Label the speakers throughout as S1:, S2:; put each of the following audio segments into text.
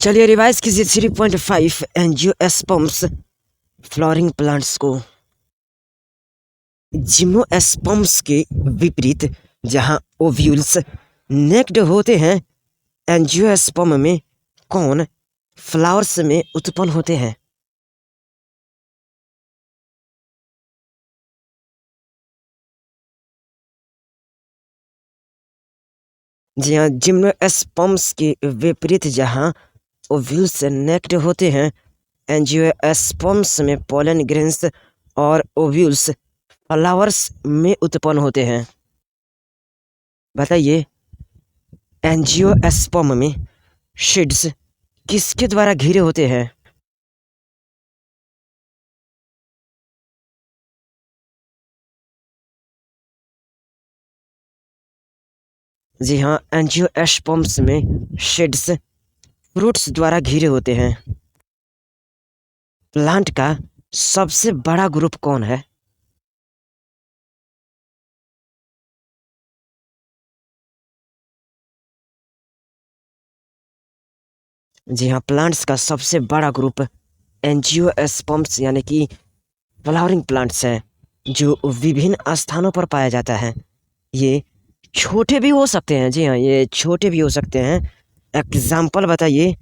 S1: चलिए रिवाइज कीजिए 3.5 angiosperms flooring plants को। जिम्नोस्पर्म्स के विपरीत जहां ओव्यूल्स नेक्ड होते हैं, एंजियोस्पर्म में कौन फ्लावर्स में उत्पन्न होते हैं। जी हाँ, जिम्नोस्पर्म्स के विपरीत जहां ओव्यूल्स नेक्ड होते हैं, एंजियोस्पर्म्स में पोलन ग्रेन्स और ओव्यूल्स फ्लावर्स में उत्पन्न होते हैं। बताइए, एंजियोस्पर्म में सीड्स किसके द्वारा घिरे होते हैं। जी हाँ, एंजियोस्पर्म्स में सीड्स फ्रूट्स द्वारा घिरे होते हैं। प्लांट का सबसे बड़ा ग्रुप कौन है। जी हाँ, प्लांट्स का सबसे बड़ा ग्रुप एंजियोस्पर्म्स यानी कि फ्लावरिंग प्लांट्स है, जो विभिन्न स्थानों पर पाया जाता है। ये छोटे भी हो सकते हैं। जी हाँ, ये छोटे भी हो सकते हैं। एग्जाम्पल बताइए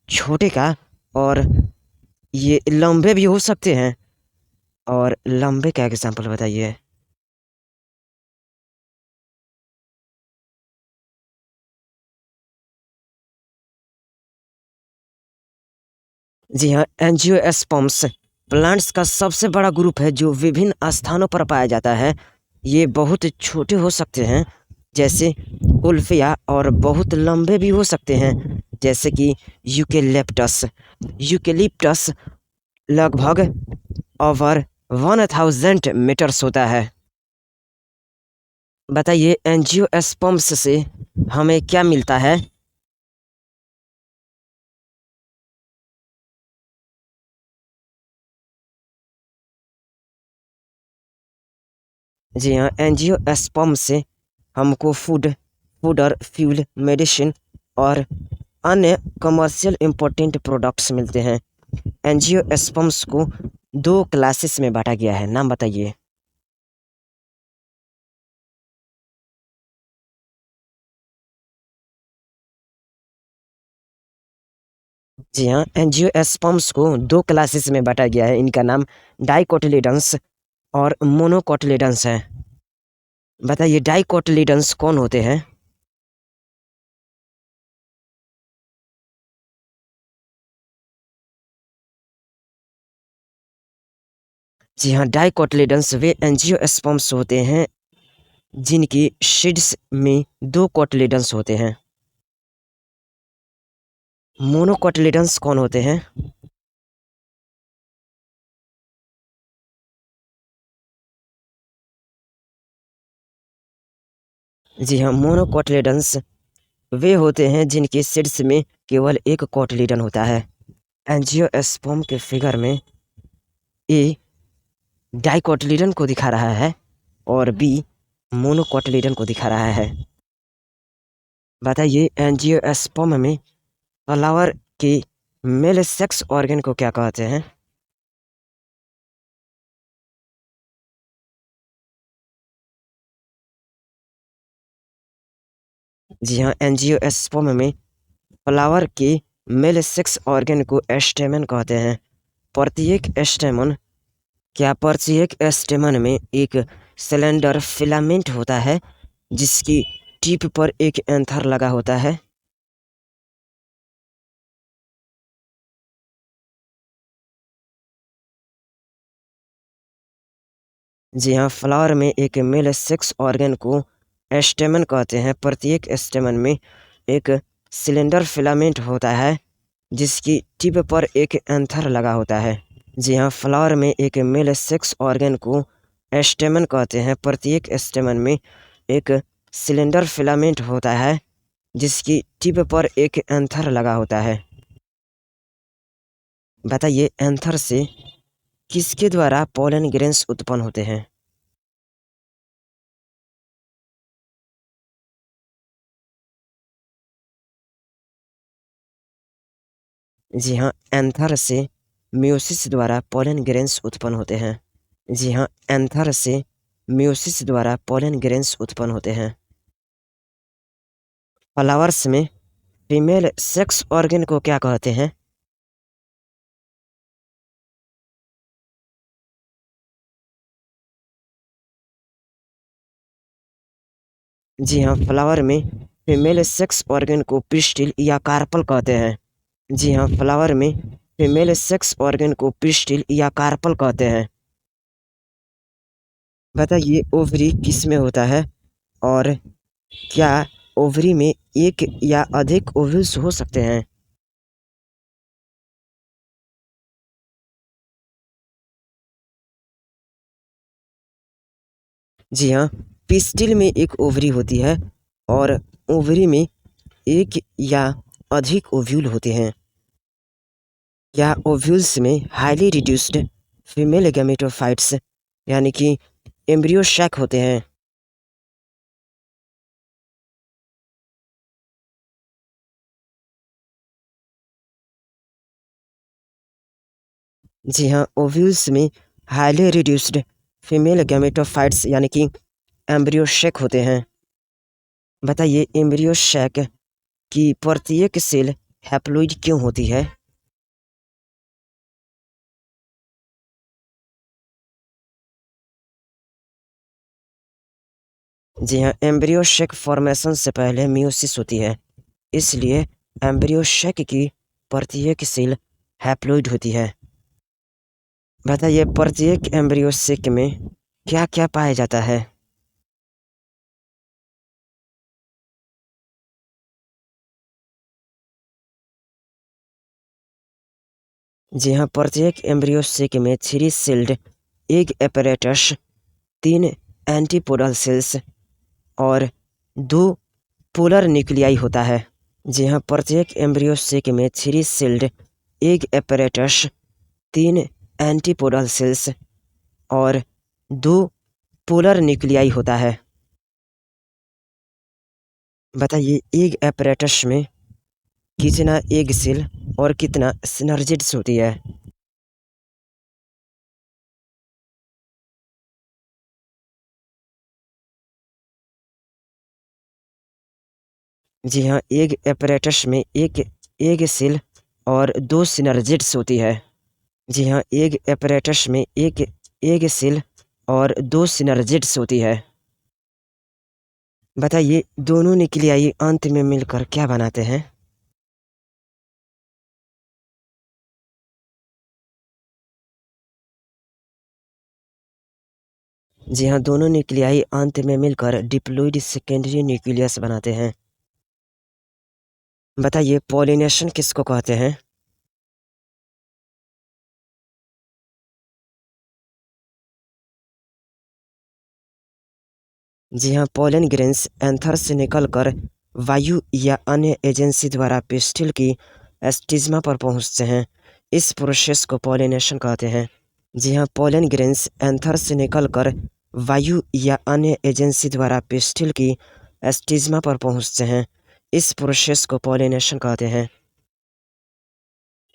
S1: छोटे का। और ये लंबे भी हो सकते हैं। और लंबे का एग्जाम्पल बताइए। जी हाँ, एंजियोस्पर्म्स प्लांट्स का सबसे बड़ा ग्रुप है जो विभिन्न स्थानों पर पाया जाता है। ये बहुत छोटे हो सकते हैं जैसे उल्फिया, और बहुत लंबे भी हो सकते हैं जैसे कि यूकेलिप्टस। यूकेलिप्टस लगभग ओवर 1000 मीटर्स होता है। बताइए, एंजियोस्पर्म्स से हमें क्या मिलता है। जी हाँ, एंजियोस्पर्म से हमको फूड फूड और फ्यूल, मेडिसिन और अन्य कमर्शियल इम्पोर्टेंट प्रोडक्ट्स मिलते हैं। एंजियोस्पर्म्स को दो क्लासेस में बांटा गया है, नाम बताइए। जी हाँ, एंजियोस्पर्म्स को दो क्लासेस में बांटा गया है। इनका नाम डाइकोटिलेडन्स और मोनोकोटिलेडन्स है। बताइए, डाइकोटिलेडन्स कौन होते हैं। जी हाँ, डाइकोटिलेडन्स वे एंजियोस्पर्म्स होते हैं जिनकी सीड्स में दो कोटिलेडन्स होते हैं। मोनोकोटिलेडन्स कौन होते हैं। जी हाँ, मोनोकोटिलेडन्स वे होते हैं जिनके सीड्स में केवल एक कोटिलेडन होता है। एंजियोस्पर्म के फिगर में ए डाइकोटिलेडन को दिखा रहा है और बी मोनोकोटिलेडन को दिखा रहा है। बताइए, एंजियोस्पर्म में फ्लावर के मेल सेक्स ऑर्गन को क्या कहते हैं। जी हाँ, एंजियोस्पर्म में फ्लावर के मेल सेक्स ऑर्गन को एस्टेमन कहते हैं। प्रत्येक एस्टेमन प्रत्येक एस्टेमन में एक सिलेंडर फिलामेंट होता है जिसकी टिप पर एक एंथर लगा होता है। जी हाँ, फ्लावर में एक मेल सेक्स ऑर्गन को एस्टेमन कहते हैं। प्रत्येक एस्टेमन में एक सिलेंडर फिलामेंट होता है जिसकी टिप पर एक एंथर लगा होता है। जी हाँ, फ्लावर में एक मेल सेक्स ऑर्गन को एस्टेमन कहते हैं। प्रत्येक एस्टेमन में एक सिलेंडर फिलामेंट होता है जिसकी टिप पर एक एंथर लगा होता है। बताइए, एंथर से किसके द्वारा पोलन ग्रेन्स उत्पन्न होते हैं। जी हाँ, एंथर से मियोसिस द्वारा पोलन ग्रेन्स उत्पन्न होते हैं। जी हाँ, एंथर से मियोसिस द्वारा पोलन ग्रेन्स उत्पन्न होते हैं। फ्लावर्स में फीमेल सेक्स ऑर्गन को क्या कहते हैं? जी हाँ, फ्लावर में फीमेल सेक्स ऑर्गन को पिस्टिल या कार्पल कहते हैं। जी हाँ, फ्लावर में फीमेल सेक्स ऑर्गन को पिस्टिल या कार्पल कहते हैं। बताइए ओवरी किस में होता है और क्या ओवरी में एक या अधिक ओव्यूल्स हो सकते हैं? जी हाँ, पिस्टिल में एक ओवरी होती है और ओवरी में एक या अधिक ओव्यूल होते हैं। या ओव्यूल्स में हाईली रिड्यूस्ड फीमेल गैमेटोफाइट्स यानी कि एम्ब्रियो शैक होते हैं। जी हाँ, ओव्यूल्स में हाईली रिड्यूस्ड फीमेल गैमेटोफाइट्स यानी कि एम्ब्रियो शैक होते हैं। बताइए एम्ब्रियो शैक की प्रत्येक सेल हैप्लॉइड क्यों होती है? जी हाँ, एम्ब्रियो शैक फॉर्मेशन से पहले मियोसिस होती है, इसलिए एम्ब्रियो शैक की प्रत्येक सेल हैप्लॉइड होती है। बताइए प्रत्येक एम्ब्रियो सेक में क्या क्या पाया जाता है? जी हाँ, प्रत्येक एम्ब्रियो सेक में 3 celled egg apparatus, 3 antipodal cells और 2 पोलर न्यूक्लियाई होता है। जी हाँ, प्रत्येक एम्ब्रियो सेक में 3 celled egg apparatus, 3 antipodal cells और 2 पोलर न्यूक्लियाई होता है। बताइए एग apparatus में कितना एग सेल और कितना सिनर्जिड्स होती है? जी हाँ, एग apparatus में एक एग सेल और 2 सिनर्जिड्स होती है। जी हाँ, एग apparatus में एक एग सेल और 2 सिनर्जिड्स होती है। बताइए दोनों न्यूक्लियाई अंत में मिलकर क्या बनाते हैं? जी हाँ, दोनों न्यूक्लियाई अंत में मिलकर डिप्लॉइड सेकेंडरी न्यूक्लियस बनाते हैं। बताइए पॉलिनेशन किसको कहते हैं? जी हाँ, पोलन ग्रेन्स एंथर से निकलकर वायु या अन्य एजेंसी द्वारा पिस्टिल की एस्टिज्मा पर पहुंचते हैं। इस प्रोसेस को पॉलिनेशन कहते हैं। जी हाँ, पोलन ग्रेन्स एंथर से निकलकर वायु या अन्य एजेंसी द्वारा पिस्टिल की एस्टिज्मा पर पहुंचते हैं। इस प्रोसेस को पॉलिनेशन कहते हैं।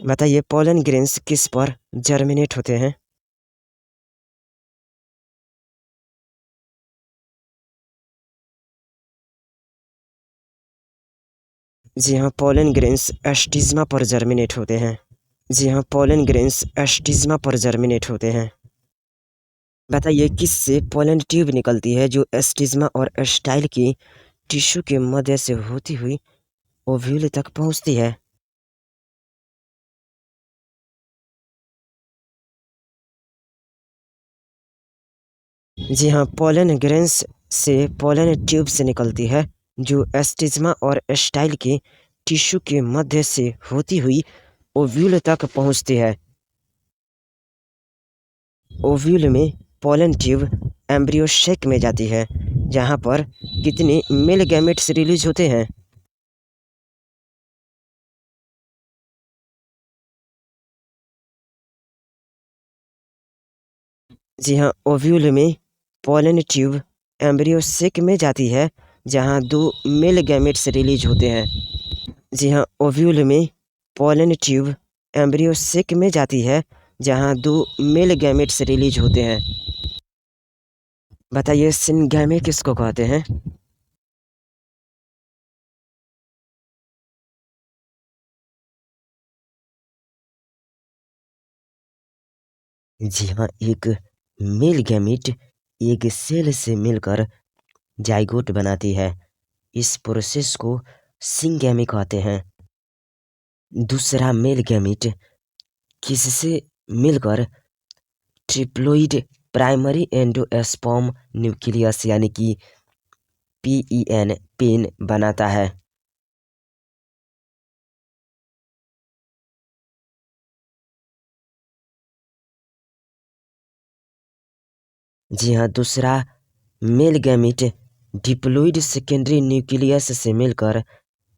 S1: बताइए पोलन ग्रेन्स किस पर जर्मिनेट होते हैं? जी हाँ, पोलन ग्रेन्स एस्टिज्मा पर जर्मिनेट होते हैं। जी हाँ, पोलन ग्रेन्स एस्टिज्मा पर जर्मिनेट होते हैं। बताइए किससे पोलन ट्यूब निकलती है जो एस्टिज्मा और स्टाइल की टिश्यू के मध्य से होती हुई ओव्यूल तक पहुंचती है? जी हाँ, पोलन ग्रेन्स से पोलन ट्यूब से निकलती है जो एस्टिज्मा और स्टाइल की टिश्यू के मध्य से होती हुई ओव्यूल तक पहुंचती है। ओव्यूल में पोलन ट्यूब एम्ब्रियो सेक में जाती है जहाँ पर कितने मेल गैमेट्स रिलीज होते हैं? जी हाँ, ओव्यूल में पोलन ट्यूब एम्ब्रियो सेक में जाती है जहाँ 2 मेल गैमेट्स रिलीज होते हैं। जी हाँ, ओव्यूल में पोलन ट्यूब एम्ब्रियो सेक में जाती है जहाँ दो मेल गैमेट्स रिलीज होते हैं। बताइए सिनगैमे किसको कहते हैं? जी हाँ, एक मेल गैमेट एक सेल से मिलकर जाइगोट बनाती है। इस प्रोसेस को सिंगैमी कहते हैं। दूसरा मेल गैमेट किससे मिलकर ट्रिप्लोइड प्राइमरी एंडोस्पर्म न्यूक्लियस यानी कि पीईएन पेन बनाता है। जी हाँ, दूसरा male gamete diploid secondary nucleus से मिलकर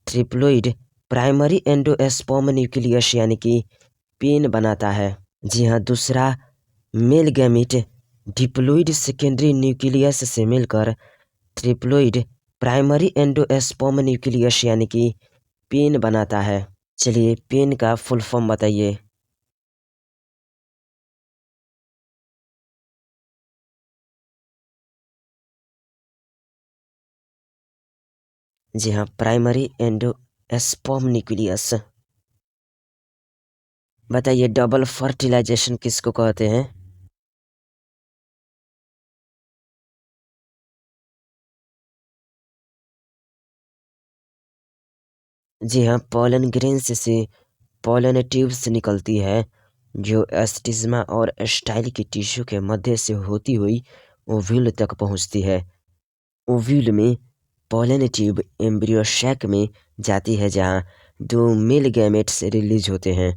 S1: ट्रिप्लोइड प्राइमरी एंडोस्पर्म न्यूक्लियस यानी कि पेन बनाता है। जी हाँ, दूसरा male gamete diploid secondary nucleus से मिलकर ट्रिप्लोइड प्राइमरी एंडोस्पर्म न्यूक्लियस यानी कि पेन बनाता है। चलिए पेन का फुल फॉर्म बताइए। जी हाँ, प्राइमरी एंडोस्पर्म न्यूक्लियस। बताइए डबल फर्टिलाइजेशन किसको कहते हैं? जी हाँ, पोलन ग्रेन्स से पोलन ट्यूब्स निकलती है जो एस्टिज्मा और स्टाइल की टिश्यू के मध्य से होती हुई ओव्यूल तक पहुंचती है। ओव्यूल में पोलन ट्यूब एम्ब्रियो सैक में जाती है जहां दो मेल गैमेट्स रिलीज होते हैं।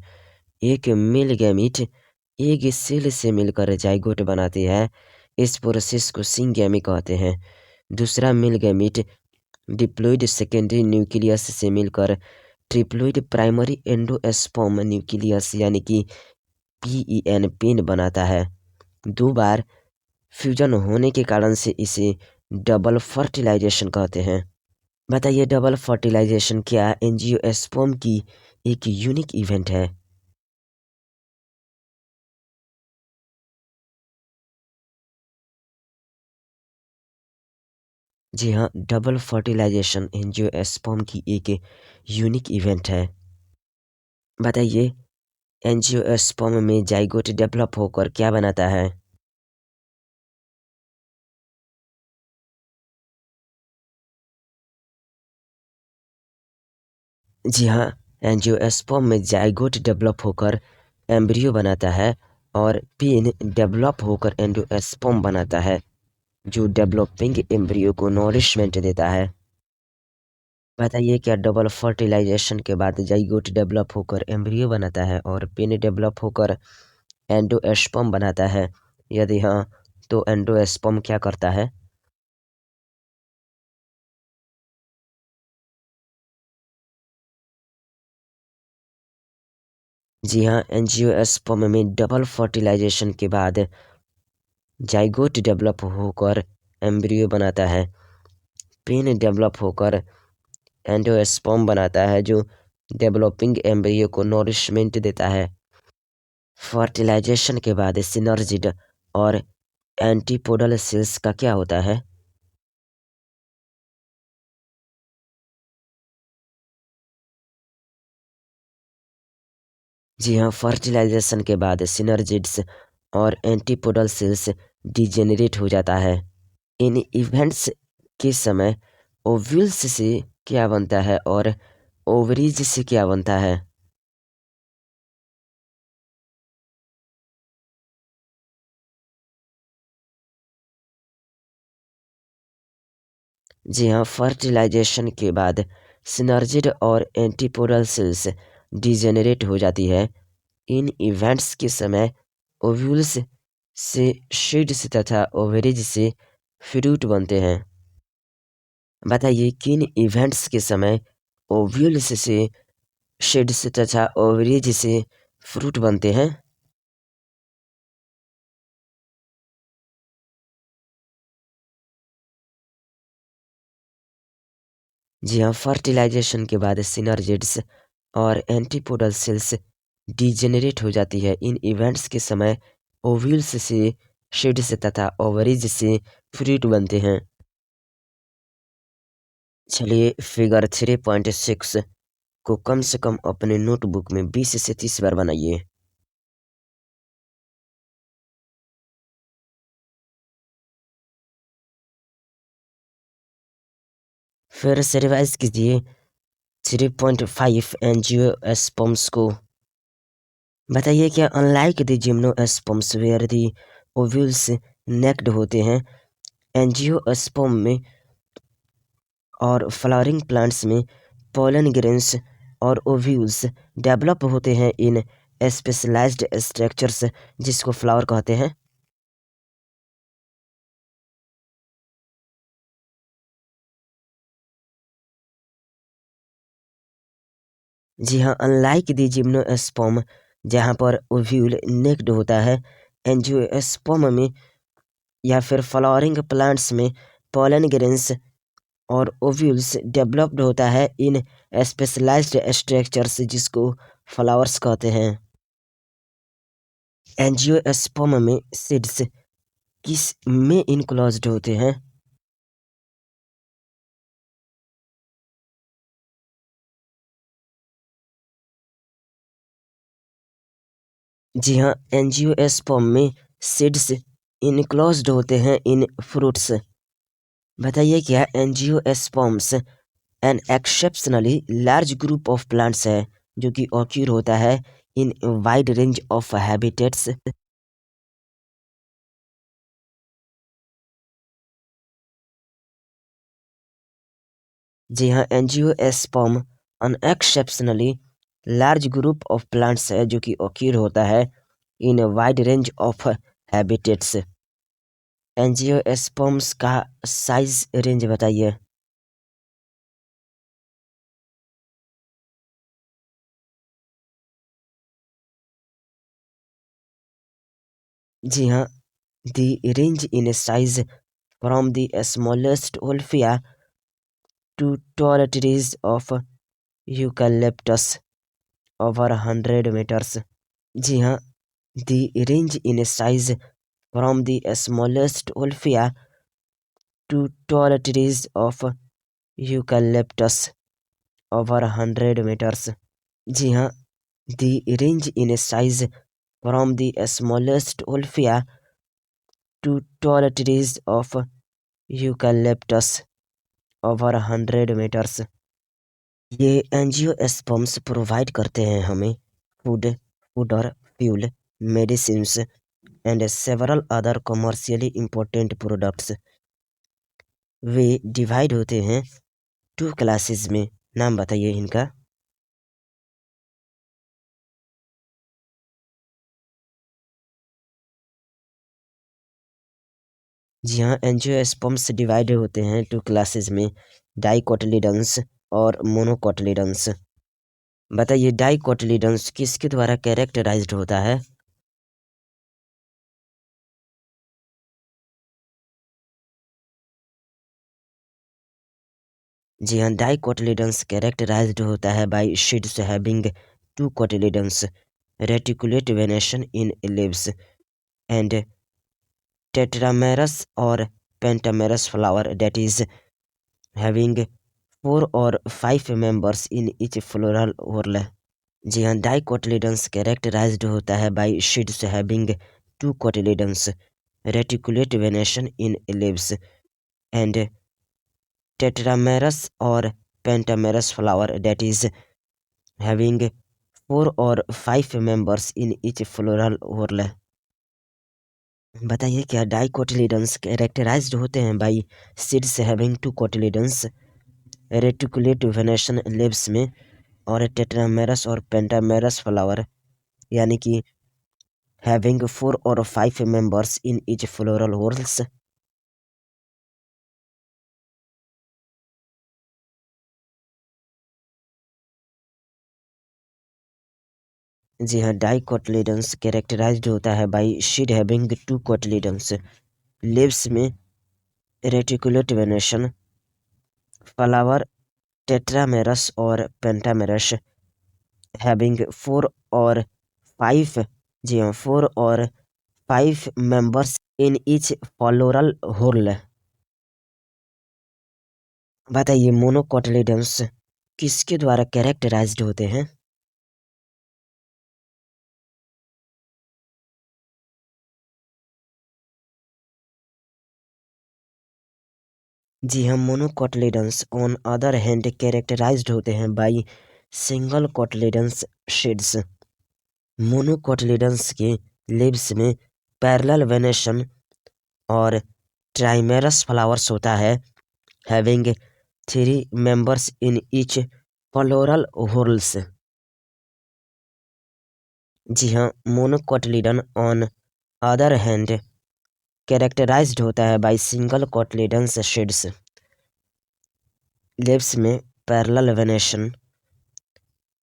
S1: एक मेल गैमेट एक सेल से मिलकर जाइगोट बनाती है। इस प्रोसेस को सिंगैमी कहते हैं। दूसरा male gamete diploid secondary nucleus से मिलकर ट्रिप्लॉइड प्राइमरी एंडोस्पर्म न्यूक्लियस यानी कि पीईएन पेन बनाता है। दो बार फ्यूजन होने के कारण से इसे डबल फर्टिलाइजेशन कहते हैं। बताइए डबल फर्टिलाइजेशन क्या एंजियोस्पर्म की एक यूनिक इवेंट है? जी हाँ, डबल फर्टिलाइजेशन एंजियोस्पर्म की एक यूनिक इवेंट है। बताइए एंजियोस्पर्म में जाइगोट डेवलप होकर क्या बनाता है? जी हाँ, एंजियोस्पर्म में जाइगोट डेवलप होकर एम्ब्रियो बनाता है और पेन डेवलप होकर एंडोस्पर्म बनाता है जो डेवलपिंग एम्ब्रियो को नॉरिशमेंट देता है। बताइए क्या डबल फर्टिलाइजेशन के बाद जाइगोट डेवलप होकर एम्ब्रियो बनाता है और पेन डेवलप होकर एंडोस्पर्म बनाता है? यदि हाँ, तो एंडोस्पर्म क्या करता है? जी हाँ, एंजियोस्पर्म में डबल फर्टिलाइजेशन के बाद जाइगोट डेवलप होकर एम्ब्रियो बनाता है। पेन डेवलप होकर एंडोस्पर्म बनाता है जो डेवलपिंग एम्ब्रियो को नॉरिशमेंट देता है। फर्टिलाइजेशन के बाद सिनर्जिड और एंटीपोडल सेल्स का क्या होता है? जी हाँ, फर्टिलाइजेशन के बाद सिनर्जिड्स और एंटीपोडल सेल्स डिजेनरेट हो जाता है। इन इवेंट्स के समय ओव्यूल्स से क्या बनता है और ओवरीज से क्या बनता है? जी हाँ, फर्टिलाइजेशन के बाद सिनर्जिड और एंटीपोडल सेल्स डिजेनरेट हो जाती है। इन इवेंट्स के समय ओव्यूल्स से सीड्स तथा ओवरीज से फ्रूट बनते हैं। बताइए किन इवेंट्स के समय ओव्यूल्स से सीड्स तथा ओवरीज से फ्रूट बनते हैं? जी हाँ, फर्टिलाइजेशन के बाद सिनर्जिड्स और एंटीपोडल सेल्स डिजेनरेट हो जाती है। इन इवेंट्स के समय ओव्यूल्स से सीड्स तथा ओवरीज से फ्रूट बनते हैं। चलिए फिगर 3.6 को कम से कम अपने नोटबुक में 20 से 30 बार बनाइए। फिर से रिवाइज कीजिए 3.5 एंजियोस्पर्म्स को। बताइए क्या unlike the gymnosperms where the ovules naked होते हैं, एंजियोस्पर्म में और फ्लावरिंग प्लांट्स में पोलन ग्रेन्स और ओव्यूल्स डेवलप होते हैं इन स्पेशलाइज्ड स्ट्रक्चर्स जिसको फ्लावर कहते हैं। जी हाँ, अनलाइक द जिम्नोस्पर्म जहाँ पर ओव्यूल नेक्ड होता है, एंजियोस्पर्म में या फिर फ्लावरिंग प्लांट्स में पोलन ग्रेन्स और ओव्यूल्स डेवलप्ड होता है इन स्पेशलाइज्ड स्ट्रक्चर्स जिसको फ्लावर्स कहते हैं। एंजियोस्पर्म में सीड्स किस में इनक्लोज्ड होते हैं? जी हाँ, एंजियोस्पर्म में सीड्स इनक्लोज्ड होते हैं इन फ्रूट्स। बताइए क्या angiosperms an exceptionally large group of plants है जो कि ऑक्यूर होता है in wide range of habitats. जी हाँ, angiosperm an exceptionally large group of plants है जो कि ऑक्यूर होता है in wide range of habitats. Angiosperms का साइज रेंज बताइए। जी हाँ, the range in size from the smallest Wolffia to tall trees of eucalyptus over 100 meters। जी हाँ, the range in size from the smallest oolphia to tall trees of eucalyptus over 100 meters। जी हाँ, the range in size from the smallest oolphia to tall trees of eucalyptus over 100 meters। ये angiosperms provide करते हैं हमें food food और fuel, medicines and several other commercially important products. Way divide होते हैं 2 classes में। नाम बताइए इनका। जी हाँ, एंजियोस्पर्म्स डिवाइड होते हैं 2 क्लासेस में, डाइकोटिलीडन्स और मोनोकोटिलीडन्स। बताइए डाइकोटिलीडन्स किसके द्वारा कैरेक्टराइज्ड होता है? जी हाँ, डाइकोटिलीडन्स कैरेक्टराइज्ड होता है by seeds having 2 cotyledons, reticulate venation in leaves and tetramerous or pentamerous flower that is having 4 or 5 members in each floral whorl। जी हाँ, डाइकोटिलीडन्स कैरेक्टराइज्ड होता है by seeds having 2 cotyledons, reticulate venation in leaves and tetramerous or pentamerous flower that is having 4 or 5 members in each floral whorl। बताइए क्या डाइकोटिलीडन्स characterised होते हैं by seeds having 2 cotyledons, reticulate venation leaves में और tetramerous और pentamerous flower यानी कि having 4 or 5 members in each floral whorls। जी हाँ, डाइकोटिलीडन्स कैरेक्टराइज्ड होता है by seed having 2 cotyledons, leaves में रेटिकुलेट वेनेशन, फ्लावर टेट्रामेरस और पेंटामेरस, हैविंग 4 or 5, जी हाँ, 4 और 5 members in each floral whorl. बताइए मोनोकोटिलिडन्स किसके द्वारा कैरेक्टराइज्ड होते हैं? जी हाँ, monocotyledons on other hand characterised होते हैं by single cotyledons seeds. Monocotyledons के लीव्स में पैरेलल वेनेशन और ट्राइमेरस फ्लावर्स होता है, having 3 members in each floral whorls. जी हाँ, monocotyledon on other hand characterised होता है by single cotyledons seeds. Leaves में पैरेलल वेनेशन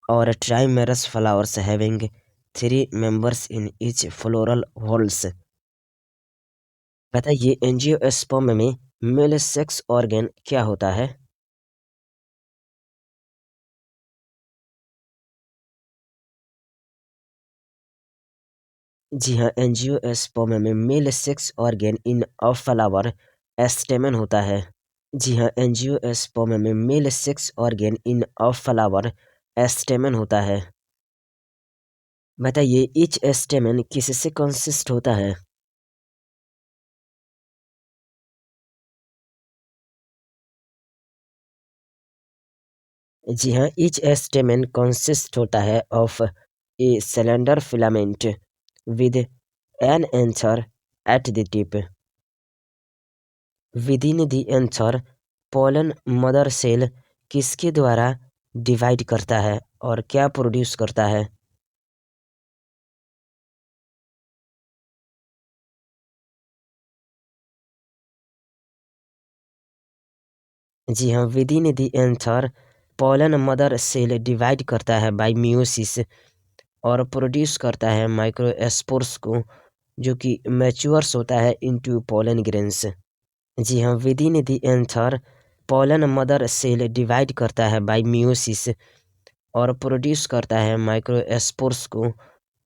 S1: और trimerous flowers having 3 members in each floral whorls. बताइए एंजियोस्पर्म में मेल सेक्स ऑर्गन क्या होता है? जी हाँ, एंजियोस्पर्म में male sex organ in a flower स्टेमन होता है। जी हाँ, एंजियोस्पर्म में male sex organ in a flower स्टेमन होता है। बताइए ईच स्टेमन किससे कंसिस्ट होता है? जी हाँ, ईच स्टेमन कंसिस्ट होता है of a cylinder filament with an anther at the tip. Within the anther pollen mother cell किसके द्वारा डिवाइड करता है और क्या प्रोड्यूस करता है? जी हाँ, within the anther pollen mother cell divide करता है बाय मियोसिस और प्रोड्यूस करता है माइक्रोस्पोर्स को, जो कि मैच्योर्स होता है इनटू पोलन ग्रेन्स। जी हाँ, within the anther pollen mother cell divide करता है बाय मियोसिस और प्रोड्यूस करता है माइक्रोस्पोर्स को,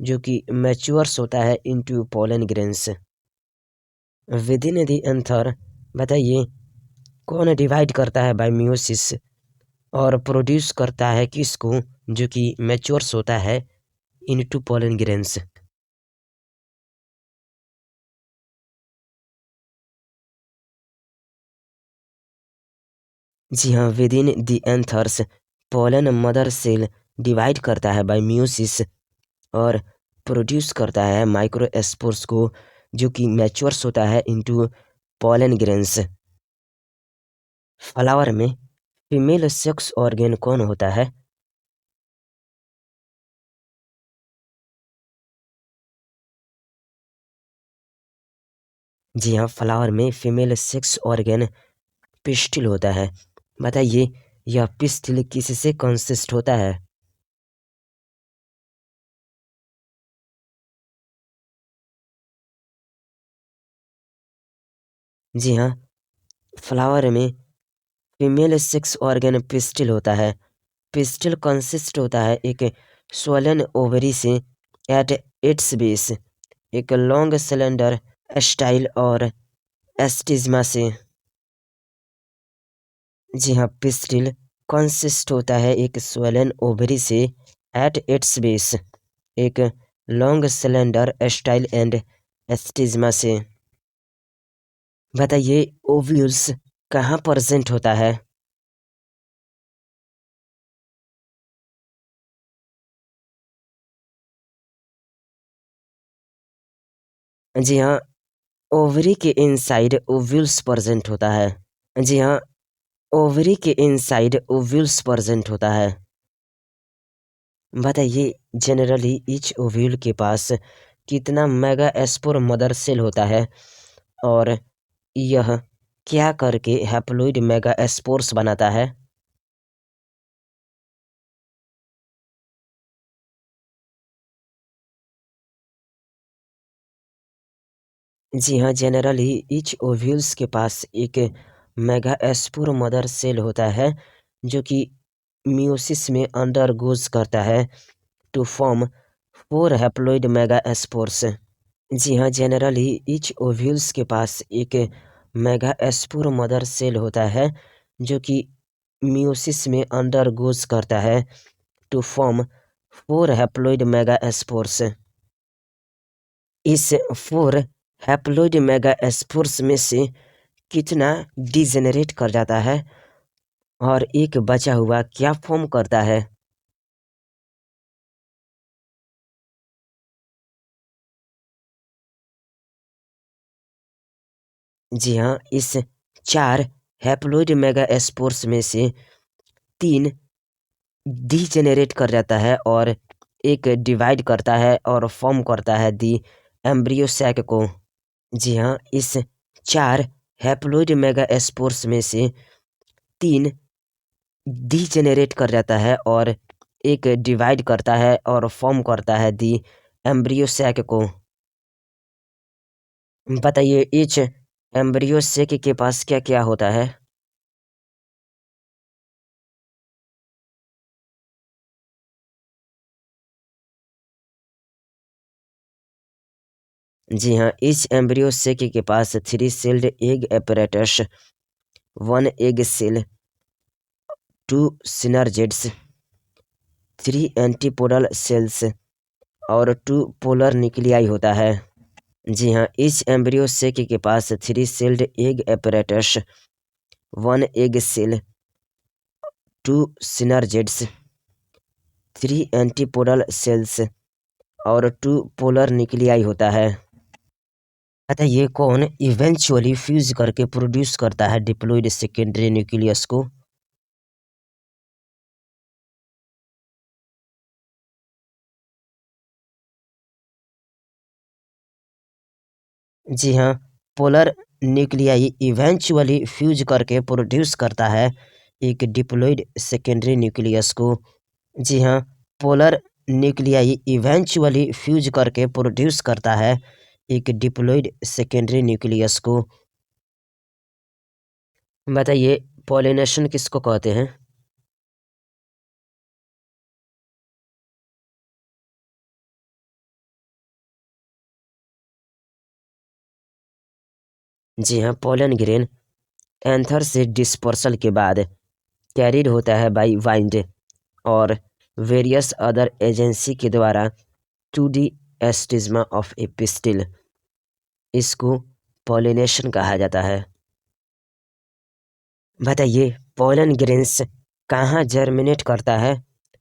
S1: जो कि मैच्योर्स होता है into pollen grains. Within the anther बताइए कौन डिवाइड करता है बाय मियोसिस और प्रोड्यूस करता है किसको, जो कि मैच्योर्स होता है इनटू पोलन ग्रेन्स? जी हाँ, within the anthers pollen mother cell divide करता है बाय मियोसिस और प्रोड्यूस करता है माइक्रोस्पोर्स को, जो कि मैच्योर्स होता है इनटू पोलन ग्रेन्स। फ्लावर में फीमेल सेक्स ऑर्गन कौन होता है? जी हाँ, फ्लावर में फीमेल सेक्स ऑर्गन पिस्टिल होता है। बताइए यह पिस्टिल किससे कंसिस्ट होता है? जी हाँ, फ्लावर में फीमेल सेक्स ऑर्गन पिस्टिल होता है। पिस्टिल कंसिस्ट होता है एक स्वोलन ओवरी से एट इट्स बेस, एक लॉन्ग सिलेंडर स्टाइल और एस्टिज्मा से। जी हाँ, पिस्टिल कंसिस्ट होता है एक स्वोलन ओवरी से एट इट्स बेस, एक लॉन्ग सिलेंडर स्टाइल एंड एस्टिज्मा से। बताइए ओव्यूल्स कहाँ प्रेजेंट होता है? जी हाँ, ओवरी के इनसाइड ओव्यूल्स प्रेजेंट होता है। जी हाँ, ओवरी के इनसाइड ओव्यूल्स प्रेजेंट होता है। बताइए जनरली ईच ओव्यूल के पास कितना मेगास्पोर मदर सेल होता है और यह क्या करके हैप्लोइड मेगास्पोर्स बनाता है? जी हाँ, जनरली ईच ओव्यूल्स के पास एक मेगास्पोर मदर सेल होता है, जो कि मियोसिस में अंडरगोज करता है टू फॉर्म 4 हैप्लॉइड मेगास्पोर्स। जी हाँ, जनरली ईच ओव्यूल्स के पास एक मेगास्पोर मदर सेल होता है जो कि मियोसिस में अंडरगोज करता है टू फॉर्म 4 हैप्लॉइड मेगास्पोर्स। इस 4 हैप्लॉइड मेगास्पोर्स में से कितना डिजेनरेट कर जाता है और एक बचा हुआ क्या फॉर्म करता है? जी हाँ, इस 4 हैप्लॉइड मेगास्पोर्स में से 3 डीजेनरेट कर जाता है और एक डिवाइड करता है और फॉर्म करता है दी एम्ब्रियो सैक को। जी हाँ, इस 4 हैप्लॉइड मेगास्पोर्स में से 3 डीजेनरेट कर जाता है और एक डिवाइड करता है और फॉर्म करता है दी एम्ब्रियो सैक को। बताइए इच एम्ब्रियो सैक के पास क्या क्या होता है? जी हाँ, इस एम्ब्रियो सेक के पास 3 celled egg apparatus, 1 egg cell, 2 synergids, 3 antipodal cells और 2 पोलर न्यूक्लियाई होता है। जी हाँ, इस एम्ब्रियो सेक के पास 3 celled egg apparatus, 1 egg cell, 2 synergids, 3 antipodal cells और 2 पोलर न्यूक्लियाई होता है। अतः ये कौन इवेंचुअली फ्यूज करके प्रोड्यूस करता है डिप्लॉयड सेकेंडरी न्यूक्लियस को? जी हाँ, पोलर न्यूक्लियाई इवेंचुअली फ्यूज करके प्रोड्यूस करता है एक डिप्लॉयड सेकेंडरी न्यूक्लियस को। जी हाँ, पोलर न्यूक्लियाई इवेंचुअली फ्यूज करके प्रोड्यूस करता है एक डिप्लॉयड सेकेंडरी न्यूक्लियस को। बताइए पॉलिनेशन किसको कहते हैं? जी हाँ, पोलन ग्रेन एंथर से डिस्पर्सल के बाद कैरिड होता है बाई वाइंड और वेरियस अदर एजेंसी के द्वारा to the stigma of a pistil. इसको पॉलिनेशन कहा जाता है। बताइए पोलन ग्रेन्स कहाँ जर्मिनेट करता है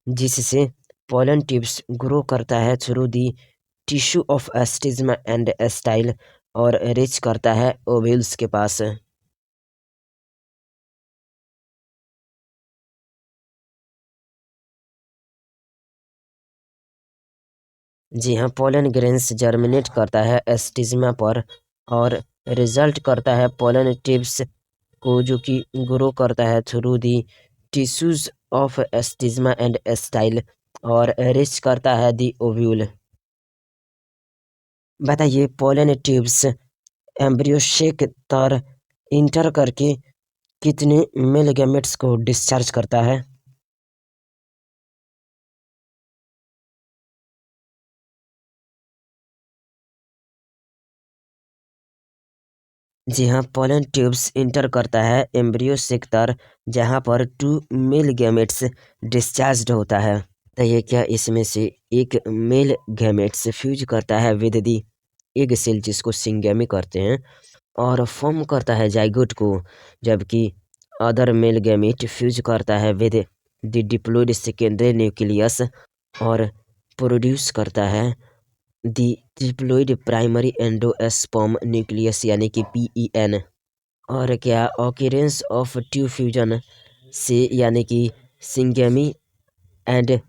S1: जिससे पोलन ट्यूब्स ग्रो करता है through the tissue of stigma and style और रीच करता है ओव्यूल्स के पास। जी हाँ, पोलन ग्रेन्स जर्मिनेट करता है एस्टिज्मा पर और रिजल्ट करता है पोलन ट्यूब्स को जो कि ग्रो करता है through the tissues of stigma and style और रिच करता है दी ओव्यूल। बताइए पोलन ट्यूब्स एम्ब्रियोशेक तर इंटर करके कितने मेल गैमेट्स को डिस्चार्ज करता है? जी हाँ, पोलन ट्यूब्स इंटर करता है एम्ब्रियोशेक तर जहाँ पर 2 मेल गैमेट्स डिस्चार्ज होता है। तो ये क्या इसमें से एक मेल गैमेट्स फ्यूज करता है विद दी एग सेल जिसको सिंगेमी करते हैं और फॉर्म करता है जाइगोट को, जबकि अदर मेल गैमेट फ्यूज करता है with the diploid secondary nucleus और प्रोड्यूस करता है the diploid primary endosperm nucleus यानी कि PEN। और क्या ऑक्यूरेंस ऑफ ट्यूब फ्यूजन से यानी कि सिंगेमी एंड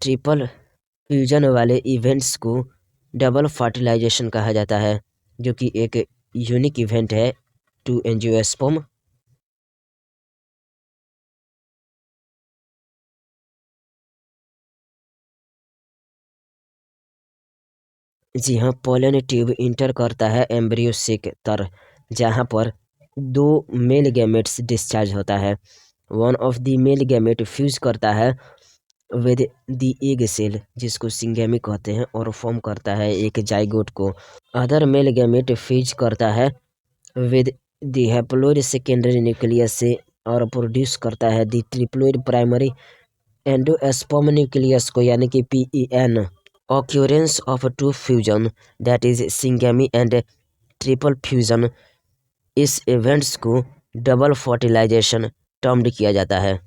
S1: ट्रिपल फ्यूजन वाले इवेंट्स को डबल फर्टिलाइजेशन कहा जाता है जो कि एक यूनिक इवेंट है टू एंजियोस्पर्म। जी हाँ, पोलन ट्यूब इंटर करता है एम्ब्रियोसिक तर जहाँ पर 2 मेल गैमेट्स डिस्चार्ज होता है। One of the male gamete fuse करता है विद द एग सेल जिसको सिंगेमी कहते हैं और फॉर्म करता है एक जाइगोट को। अदर मेल गैमेट फ्यूज करता है with the haploid secondary nucleus से और प्रोड्यूस करता है the triploid primary endosperm nucleus को यानी कि PEN। Occurrence of two fusion that is syngamy and triple fusion, इस इवेंट्स को डबल फर्टिलाइजेशन टर्म्ड किया जाता है,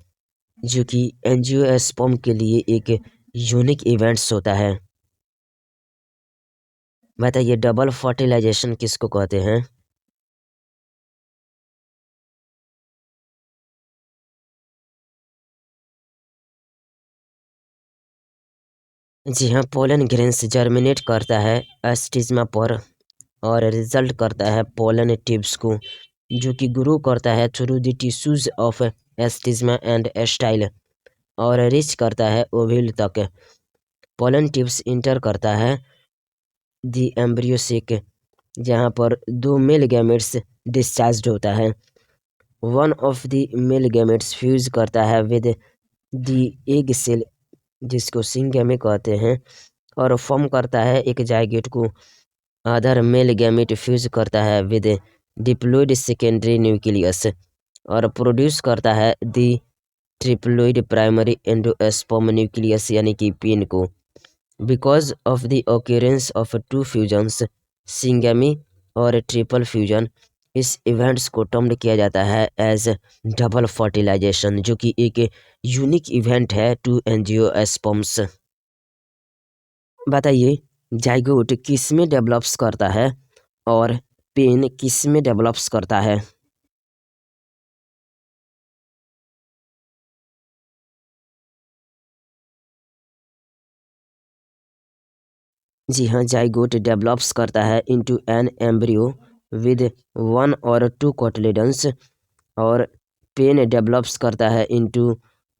S1: जो कि एंजियोस्पर्म के लिए एक यूनिक इवेंट्स होता है। बताइए डबल फर्टिलाइजेशन किसको कहते हैं? जी हाँ, पोलन ग्रेन्स जर्मिनेट करता है एस्टिज्मा पर और रिजल्ट करता है पोलन ट्यूब्स को, जो कि ग्रो करता है through the tissues of stigma and style और रीच करता है ओव्यूल तक। पोलन ट्यूब्स इंटर करता है दी एम्ब्रियो सेक, जहाँ पर दो मेल गैमेट्स डिस्चार्ज होता है। One of the male gametes fuse करता है विद दी एग सेल जिसको सिंगेमी कहते हैं और फॉर्म करता है एक जाइगोट को। अदर मेल गैमेट फ्यूज करता है विद डिप्लॉइड सेकेंडरी न्यूक्लियस और प्रोड्यूस करता है the triploid primary endosperm nucleus यानी कि PIN को। Because of the occurrence of two fusions syngamy और ट्रिपल फ्यूजन, इस इवेंट्स को टर्म्ड किया जाता है एज डबल फर्टिलाइजेशन, जो कि एक यूनिक इवेंट है टू एंजियोस्पर्म्स। बताइए जाइगोट किस में डेवलप्स करता है और पेन किस में डेवलप्स करता है? जी हाँ, जाइगोट डेवलप्स करता है into an embryo with one और टू कोटिलेडन्स और पेन डेवलप्स करता है इनटू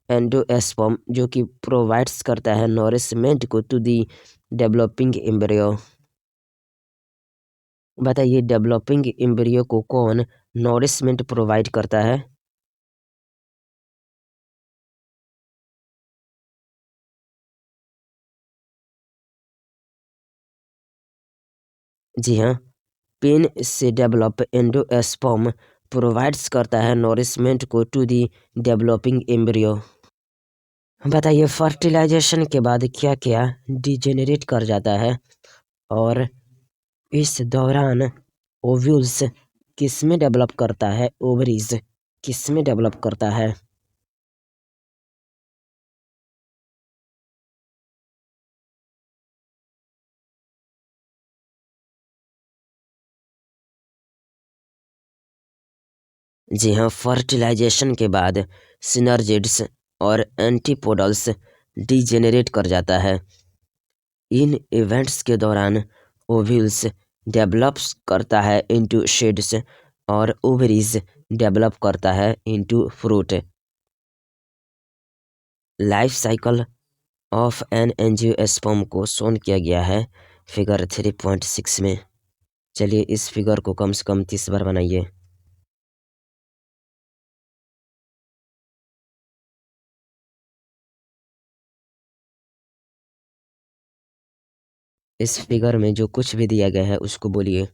S1: एंडोस्पर्म, जो कि प्रोवाइड्स करता है नॉरिशमेंट को टू दी डेवलपिंग एम्ब्रियो। बताइए डेवलपिंग एम्ब्रियो को कौन नॉरिशमेंट प्रोवाइड करता है? जी हाँ, पेन से डेवलप एंडोस्पर्म प्रोवाइड्स करता है नॉरिशमेंट को टू दी डेवलपिंग एम्ब्रियो। बताइए फर्टिलाइजेशन के बाद क्या क्या डिजेनरेट कर जाता है और इस दौरान ओव्यूल्स किस में डेवलप करता है, ओवरीज किस में डेवलप करता है? जी हाँ, फर्टिलाइजेशन के बाद सिनर्जिड्स और एंटीपोडल्स डिजेनरेट कर जाता है। इन इवेंट्स के दौरान ओव्यूल्स डेवलप्स करता है इनटू शेड्स और ओवरीज डेवलप करता है into fruit. Life cycle of an angiosperm को शोन किया गया है फिगर 3.6 में। चलिए इस फिगर को कम से कम 30 बार बनाइए। इस फिगर में जो कुछ भी दिया गया है उसको बोलिए।